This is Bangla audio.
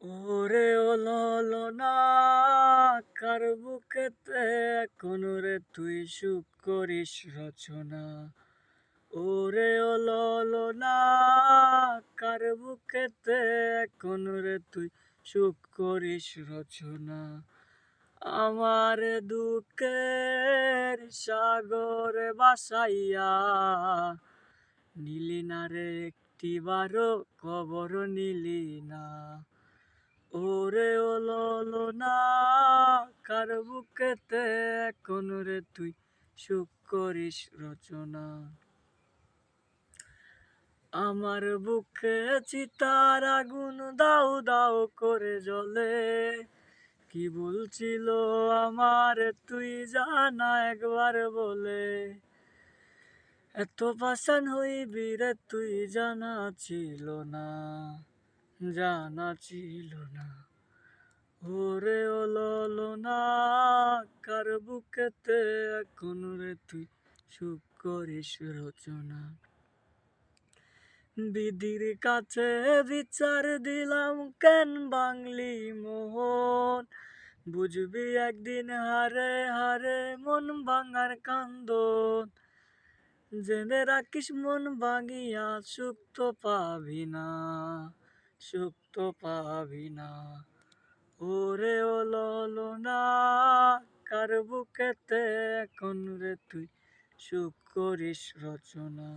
ওরে ও ললনা কার বুকেতে এখন রে তুই সুখ করিস রচনা। ওরে ও ললনা কার বুকেতে এখন রে তুই সুখ করিস রচনা। আমার দুঃখের সাগরে ভাসাইয়া নিলি না রে একটিবারও কবর নিলি না। ওরে ও ললনা কার বুকেতে এখন রে তুই সুখ করিস রচনা। আমার বুকে চিতার আগুন দাউ দাউ করে জ্বলে, কি বলছিল আমার তুই জানা একবার বলে। এত পাষাণ হইবি রে তুই জানা ছিল না, জানা ছিল না। ওরে ও ললনা কার বুকেতে এখন রে তুই সুখ করিস রচনা। বিধির কাছে বিচার দিলাম কেন বাংলি মোহন, বুঝবি একদিন হারে হারে মন ভাঙার কান্দন। জেনে রাখিস মন ভাঙিয়া সুখ তো পাবি না, সুখ তো পাবি না। ওরে ও ললনা কার বুকেতে এখন রে তুই সুখ করিস রচনা।